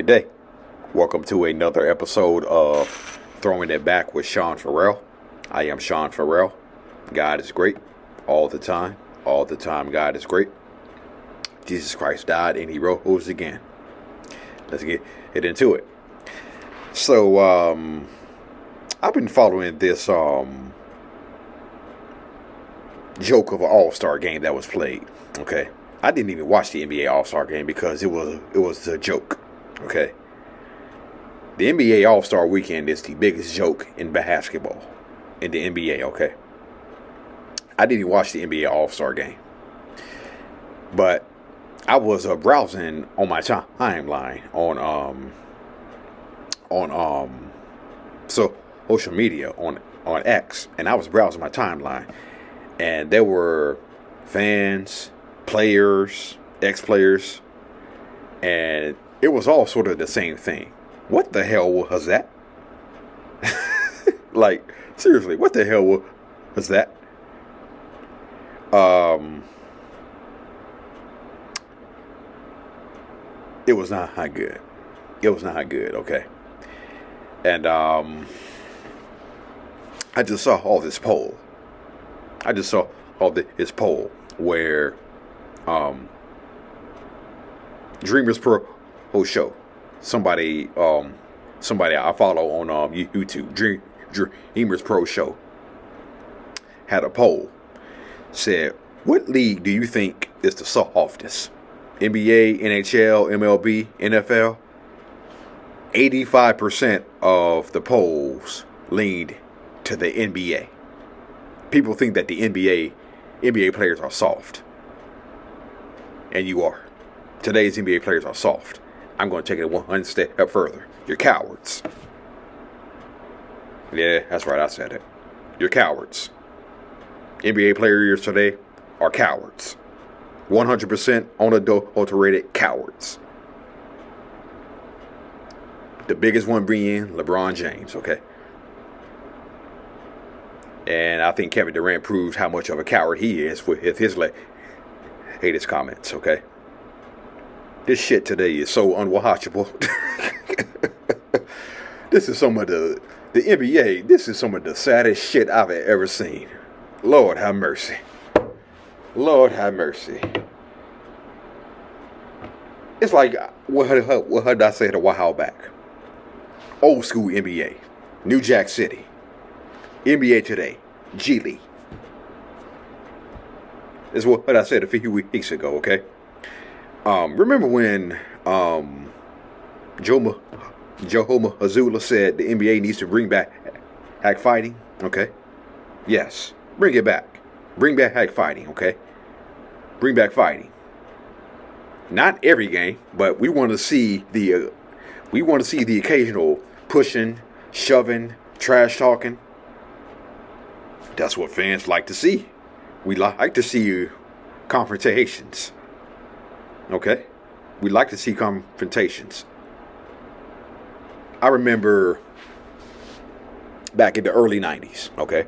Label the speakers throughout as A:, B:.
A: day. Welcome to another episode of Throwing It Back with Sean Farrell. I am Sean Farrell. God is great all the time. All the time, God is great. Jesus Christ died and he rose again. Let's get into it. So, I've been following this joke of an All-Star game that was played. Okay, I didn't even watch the NBA All-Star game because it was a joke. Okay, the NBA All-Star Weekend is the biggest joke in basketball in the NBA. Okay, I didn't even watch the NBA All-Star game, but I was browsing on my timeline on social media on X, and I was browsing my timeline, and there were fans, players, ex-players, and it was all sort of the same thing. What the hell was that? Like, seriously, what the hell was that? It was not good. It was not good, okay? And I just saw all this poll. I just saw all this poll where Dreamers Pro Show, somebody I follow on YouTube, Dreamers Pro Show, had a poll. Said, what league do you think is the softest? NBA, NHL, MLB, NFL? 85% of the polls leaned to the NBA. People think that the NBA players are soft. And you are. Today's NBA players are soft. I'm going to take it one step further. You're cowards. Yeah, that's right, I said it. You're cowards. NBA players today are cowards. 100% unadulterated cowards. The biggest one being LeBron James, okay? And I think Kevin Durant proved how much of a coward he is with his latest comments, okay? This shit today is so unwatchable. This is some of the NBA, this is some of the saddest shit I've ever seen. Lord have mercy. Lord have mercy. It's like, what did I say a while back? Old school NBA, New Jack City. NBA Today, G League. This is what I said a few weeks ago, okay? Remember when Joe Mazzulla said the NBA needs to bring back fighting? Okay? Yes. Bring it back. Bring back fighting, okay? Bring back fighting. Not every game, but we want to see the occasional pushing, shoving, trash talking. That's what fans like to see. We like to see confrontations. Okay? We like to see confrontations. I remember back in the early 90s, okay?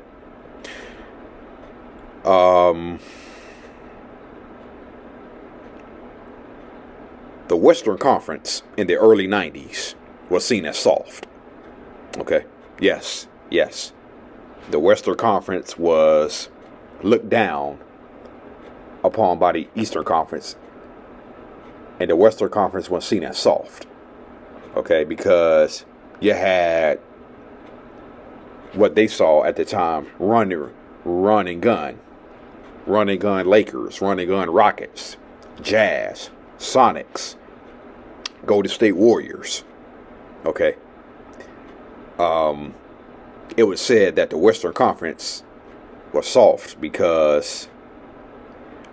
A: The Western Conference in the early 90s was seen as soft. Okay? Yes. The Western Conference was looked down upon by the Eastern Conference, and the Western Conference was seen as soft. Okay? Because you had what they saw at the time, run and gun Lakers, run and gun Rockets, Jazz, Sonics, Golden State Warriors. Okay. It was said that the Western Conference was soft because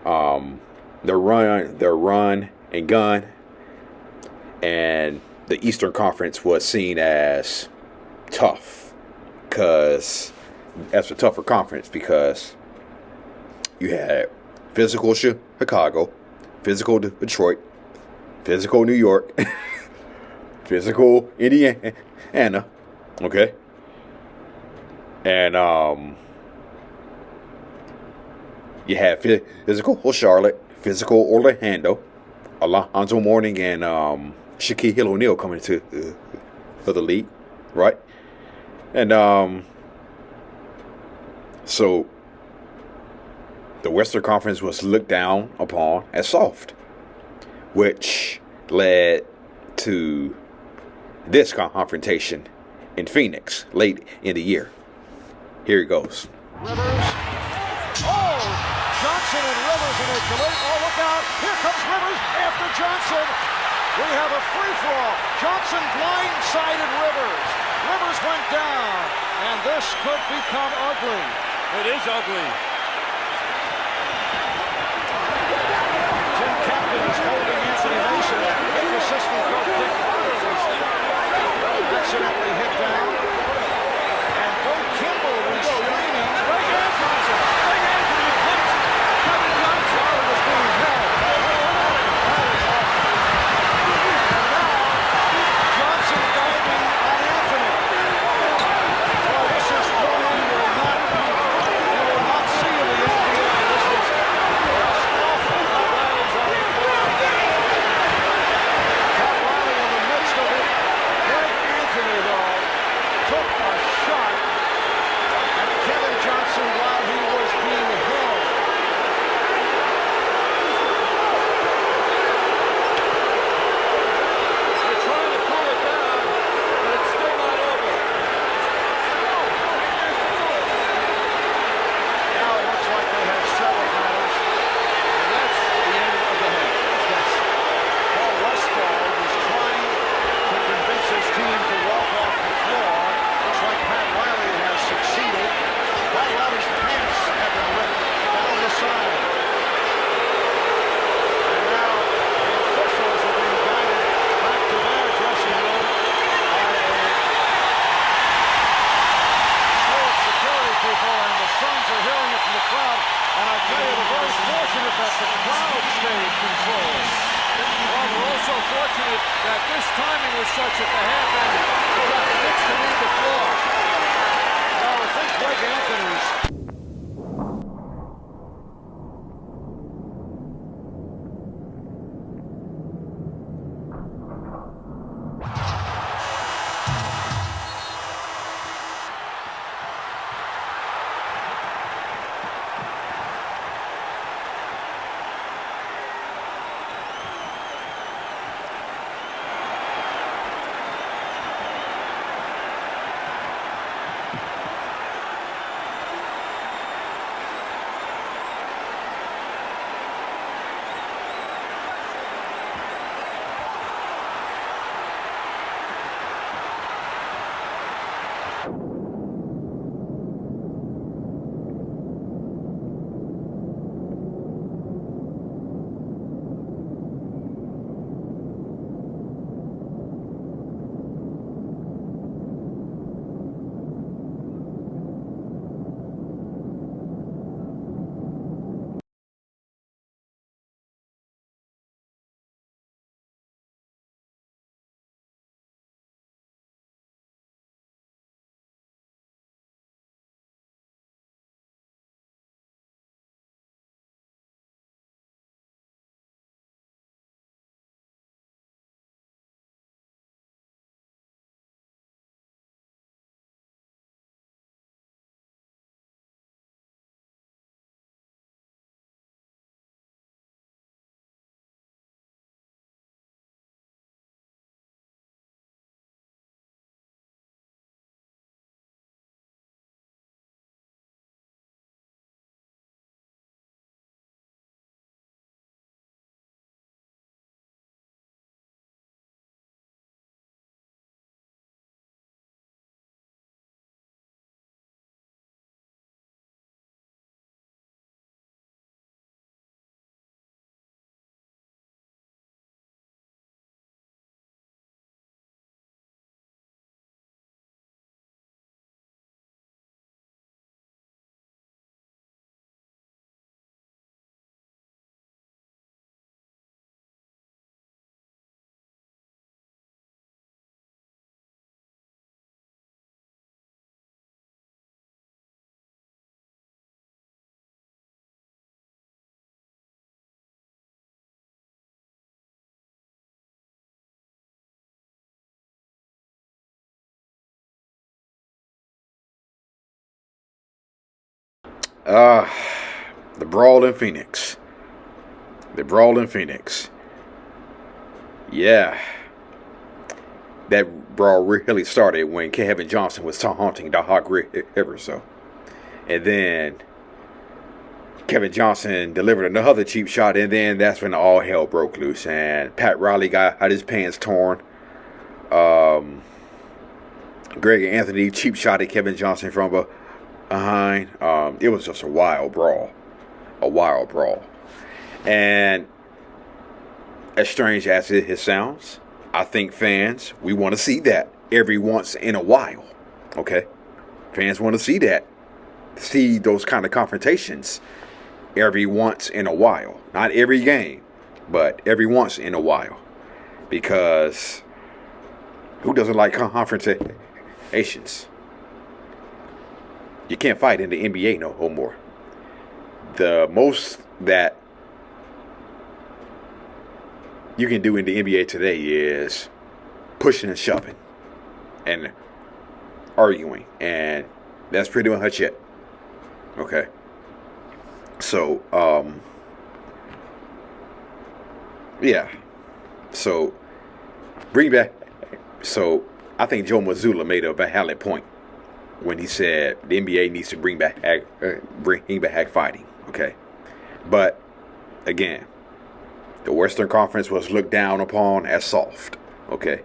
A: their run and gun, and the Eastern Conference was seen as tough, because as a tougher conference, because you had physical Chicago, physical Detroit, physical New York, physical Indiana, okay? And you had physical Charlotte, physical Orlando, Alonzo Mourning and Shaquille O'Neal coming to for the league, right? And so the Western Conference was looked down upon as soft, which led to this confrontation in Phoenix late in the year. Here it goes.
B: Rivers. Oh, Johnson and Rivers in a delay. Oh, look out. Here comes Rivers after Johnson. We have a free-for-all. Johnson blindsided Rivers. Rivers went down, and this could become ugly.
C: It is ugly.
B: Tim Captain is holding Anthony Mason. The assistant coach Dick accidentally hit down. And Bo Kimball restraining.
C: Big Anthony. Big Anthony hits Kevin Johnson.
B: While it was being held. That is awful. And now, Johnson diving on Anthony. Boy, this is one you will not see in the NBA. This is awful. Pat Riley's on the floor. Pat Riley in the midst of it. Greg Anthony, though, took a shot at Kevin Johnson while he was being held.
C: They're trying to cool it down, but it's still not over.
B: Now it looks like they have several matters.
C: And that's the end of the half.
B: Yes. Paul Westphal was trying to convince his team to walk off the floor. Looks like Pat Riley has succeeded. Pat Riley's pants have been ripped down the side. And now the officials are being guided back to their dressing room by a show of security people, and the Suns are hearing it from the crowd. And I tell you, they're very fortunate that the crowd stayed controlled.
C: Well, we're also fortunate that this timing was such at the half ended. We got the Knicks to leave the floor.
B: Well, I think Greg Anthony's
A: The brawl in Phoenix. The brawl in Phoenix. Yeah. That brawl really started when Kevin Johnson was taunting the Hawk Rivers. So. And then Kevin Johnson delivered another cheap shot, and then that's when all hell broke loose. And Pat Riley got his pants torn. Greg Anthony cheap shot at Kevin Johnson from behind. It was just a wild brawl. A wild brawl. And as strange as it sounds, I think fans, we want to see that every once in a while. Okay? Fans want to see that. See those kind of confrontations every once in a while. Not every game, but every once in a while. Because who doesn't like confrontations? You can't fight in the NBA no more. The most that you can do in the NBA today is pushing and shoving and arguing, and that's pretty much it. Okay. So, yeah. So, bring back. So, I think Joe Mazzulla made a valid point when he said the NBA needs to bring back fighting. Okay. But, again, the Western Conference was looked down upon as soft. Okay.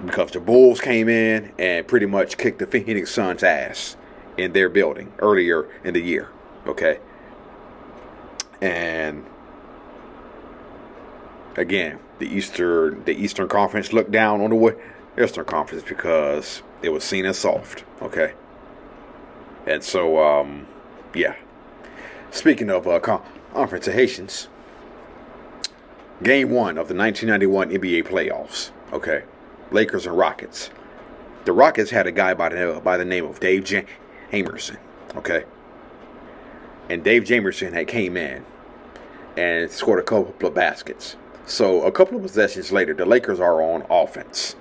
A: Because the Bulls came in and pretty much kicked the Phoenix Suns' ass in their building earlier in the year. Okay. And again, the Eastern Conference looked down on the Western Conference because it was seen as soft. Okay. And so, yeah. Speaking of confrontations, Game 1 of the 1991 NBA playoffs. Okay. Lakers and Rockets. The Rockets had a guy by the name of Dave Jamerson. Okay. And Dave Jamerson had came in and scored a couple of baskets. So a couple of possessions later, the Lakers are on offense.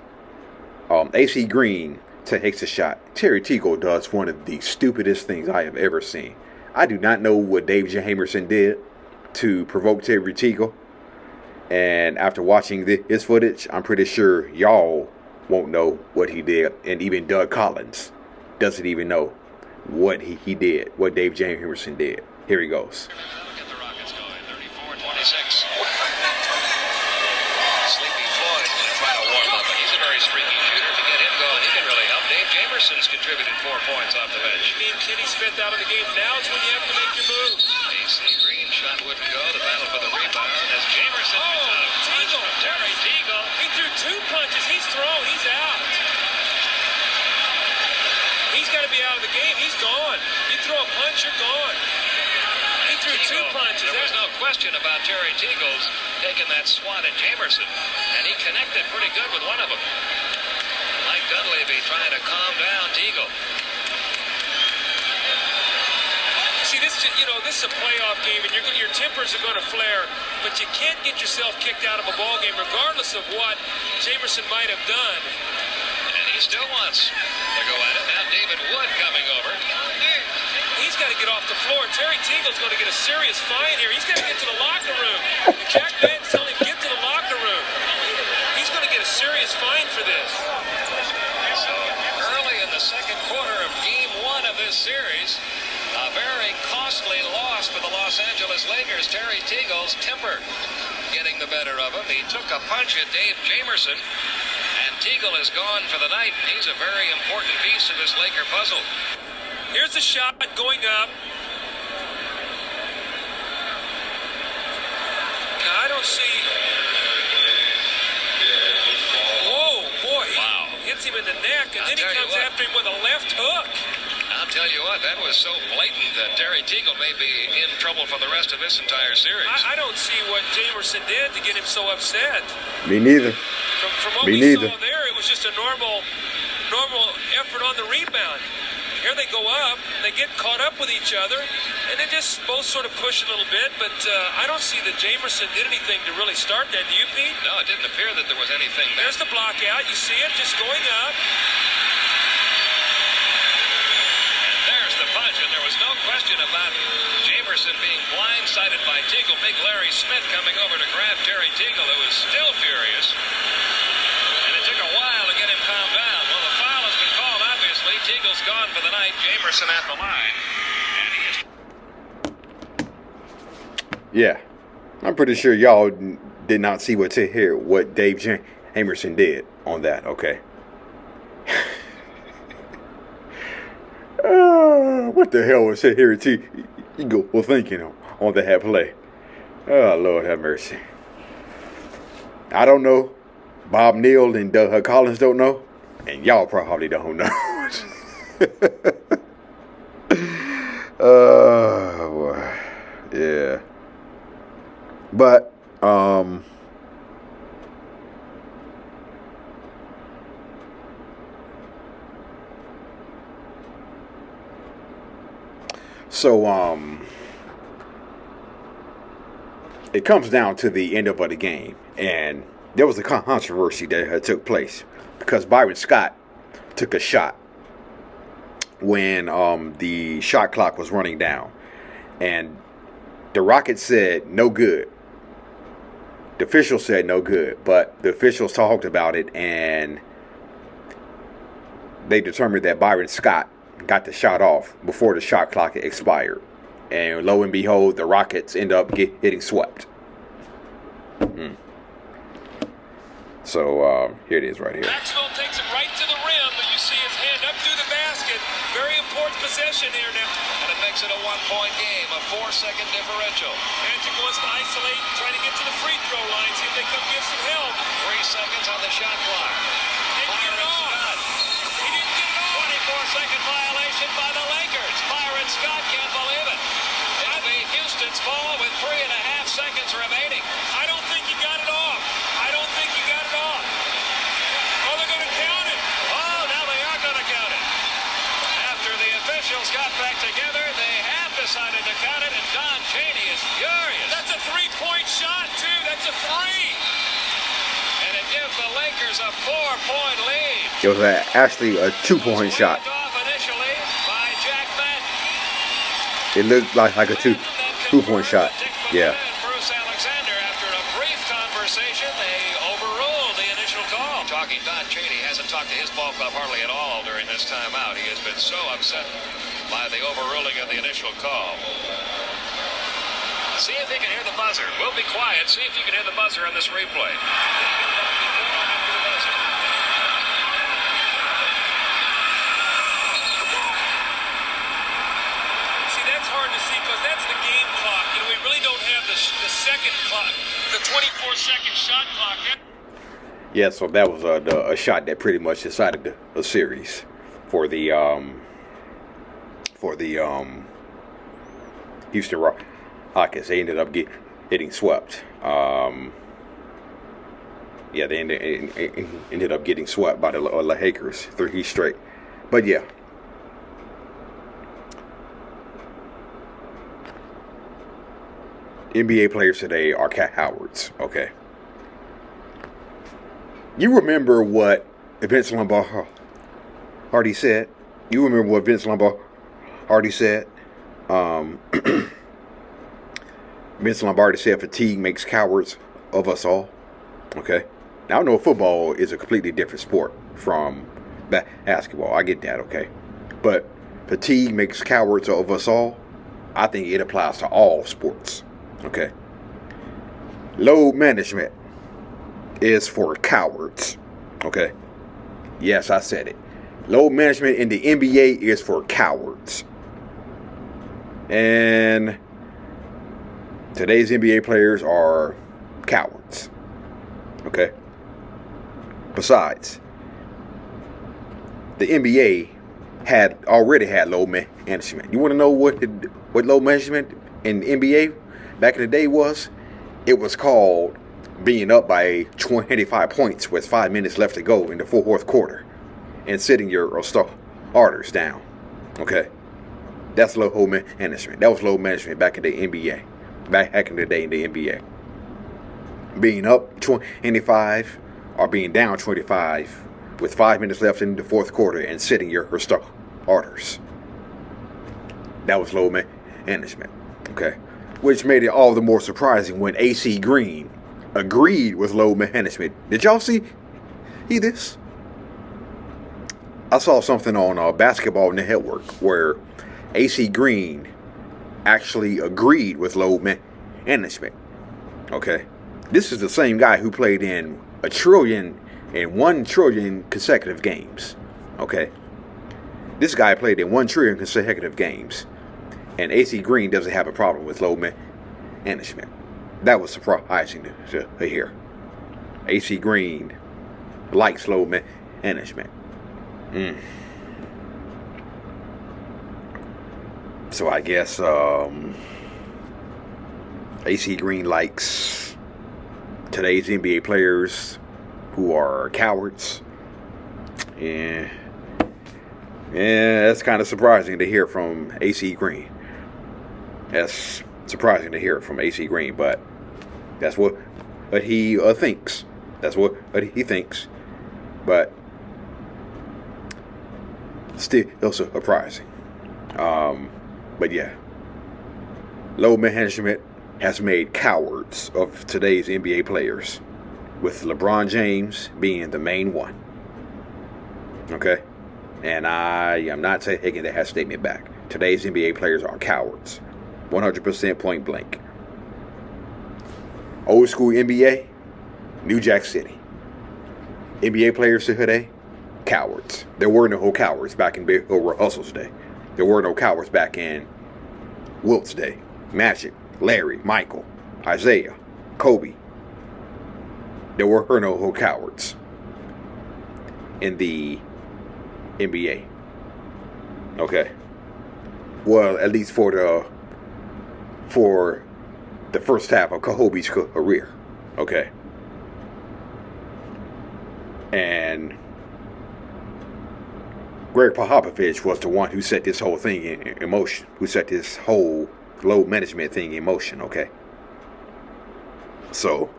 A: AC Green takes a shot. Terry Teagle does one of the stupidest things I have ever seen. I do not know what Dave Jamerson did to provoke Terry Teagle. And after watching this footage, I'm pretty sure y'all won't know what he did. And even Doug Collins doesn't even know what he did, what Dave Jamerson did. Here he goes.
D: Get the Rockets going, 34-26. Sleepy Floyd going to try to warm up, and he's a very streaky shooter. If you get him going, he can really help. Dave Jamerson's contributed 4 points off the bench.
E: You mean Kenny Smith out of the game? Now is when you have to make your move.
D: AC Green shot wouldn't go. The battle for the rebound as Jamerson gets out of punch from Terry Teagle.
E: He threw 2 punches. He's thrown. He's out. He's got to be out of the game. He's gone. You throw a punch, you're gone. He threw
D: Teagle,
E: 2 punches.
D: There was no question about Terry Teagle's taking that swat at Jamerson, and he connected pretty good with one of them. Mike Dunleavy trying to calm down Teagle.
E: See, this is a playoff game, and your tempers are going to flare, but you can't get yourself kicked out of a ball game, regardless of what Jamerson might have done.
D: And he still wants to go at it. Now David Wood coming over.
E: He's got to get off the floor. Terry Teagle's going to get a serious fine here. He's got to get to the locker room. Jack Ben's telling him, get to the locker room. He's going to get a serious fine for this.
D: So early in the second quarter of Game 1 of this series, a very costly loss for the Los Angeles Lakers. Terry Teagle's temper getting the better of him. He took a punch at Dave Jamerson, and Teagle is gone for the night. He's a very important piece of this Laker puzzle.
E: Here's the shot going up. Now, I don't see. Whoa, boy.
D: Wow.
E: He hits him in the neck, and then he comes after him with a left hook.
D: I'll tell you what, that was so blatant that Terry Teagle may be in trouble for the rest of this entire series.
E: I don't see what Jamerson did to get him so upset.
A: Me neither.
E: From what we saw there, it was just a normal effort on the rebound. Here they go up, they get caught up with each other, and they just both sort of push a little bit, but I don't see that Jamerson did anything to really start that. Do you, Pete?
D: No, it didn't appear that there was anything there.
E: There's the block out. You see it just going up.
D: And there's the punch, and there was was no question about Jamerson being blindsided by Teagle. Big Larry Smith coming over to grab Terry Teagle, who was still furious. And it took a while to get him calmed down. Well, the foul has been called, obviously. Teagle's gone for the night. Jamerson at the line. And he is...
A: Yeah, I'm pretty sure y'all did not see what Dave Jamerson did on that, okay? What the hell was Terry Teagle thinking on that play? Oh, Lord have mercy. I don't know. Bob Neal and Doug Collins don't know. And y'all probably don't know. Oh, boy. Yeah. But, it comes down to the end of the game, and there was a controversy that took place because Byron Scott took a shot when the shot clock was running down, and the Rockets said no good. The officials said no good, but the officials talked about it, and they determined that Byron Scott got the shot off before the shot clock expired. And lo and behold, the Rockets end up getting swept. So, here it is right here.
E: Maxwell takes it right to the rim, but you see his hand up through the basket. Very important possession here now.
D: And it makes it a one-point game, a 4-second differential.
E: Magic wants to isolate, try to get to the free throw line, see if they come give some help.
D: 3 seconds on the shot clock.
E: Didn't get it off. He didn't get it off.
D: 24-second violation by the Lakers. Byron Scott can't believe it. It'll be Houston's ball with 3.5 seconds remaining.
E: I don't think he got it off. I don't think he got it off. Oh, they're going to count it.
D: Oh, now they are going to count it. After the officials got back together, they have decided to count it, and Don Chaney is furious.
E: That's a three-point shot, too. That's a three.
D: And it gives the Lakers a 4-point lead.
A: It was actually a 2-point shot.
D: Off initially by Jack Madden.
A: It looked like a two-point shot. Yeah.
D: Bruce Alexander, after a brief conversation, they overruled the initial call. Talking, Don Chaney hasn't talked to his ball club hardly at all during this timeout. He has been so upset by the overruling of the initial call. See if he can hear the buzzer. We'll be quiet. See if you can hear the buzzer on this replay.
E: See, that's hard to see because that's the game clock. You know, we really don't have the second clock, the 24-second shot clock.
A: Yeah, so that was a shot that pretty much decided the series for the Houston Rockets. They ended up getting swept. Yeah, they ended up getting swept by the Lakers 3 straight. But yeah. NBA players today are cowards, okay? You remember what Vince Lombardi said? You remember what Vince Lombardi said? Vince Lombardi said fatigue makes cowards of us all, okay? Now, I know football is a completely different sport from basketball. I get that, okay? But fatigue makes cowards of us all. I think it applies to all sports. Okay. Load management is for cowards. Okay. Yes, I said it. Load management in the NBA is for cowards. And today's NBA players are cowards. Okay. Besides, the NBA already had load management. You want to know what load management in the NBA back in the day was? It was called being up by 25 points with 5 minutes left to go in the fourth quarter and sitting your starters down. Okay? That's load management. That was load management back in the NBA. Back in the day in the NBA. Being up 25 or being down 25 with 5 minutes left in the fourth quarter and sitting your starters. That was load management. Okay. Which made it all the more surprising when AC Green agreed with load management. Did y'all see this? I saw something on Basketball Network where AC Green actually agreed with load management. Okay. This is the same guy who played in 1 trillion consecutive games. Okay. This guy played in 1 trillion consecutive games. And AC Green doesn't have a problem with load management. That was surprising to hear. AC Green likes load management. So I guess AC Green likes today's NBA players who are cowards. Yeah, that's kind of surprising to hear from AC Green. That's surprising to hear from AC Green, but that's what he thinks. That's what he thinks. But still surprising. But yeah, load management has made cowards of today's NBA players, with LeBron James being the main one. Okay? And I am not taking that statement back. Today's NBA players are cowards. 100% point blank. Old school NBA, New Jack City. NBA players today, cowards. There were no cowards back in Bill Russell's day. There were no cowards back in Wilt's day. Magic, Larry, Michael, Isaiah, Kobe. There were no cowards in the NBA. Okay. Well, at least for the first half of Kobe's career. Okay. And Greg Popovich was the one who set this whole thing in motion, who set this whole load management thing in motion, okay? So,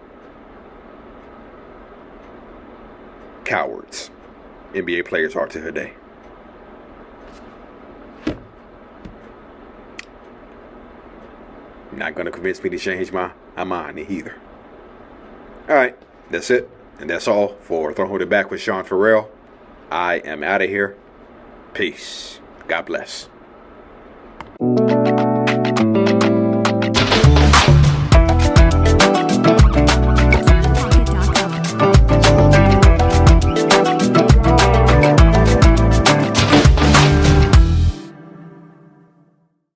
A: cowards NBA players are today. Not going to convince me to change my mind either. Alright, that's it. And that's all for Throwing It Back with Sean Farrell. I am out of here. Peace. God bless.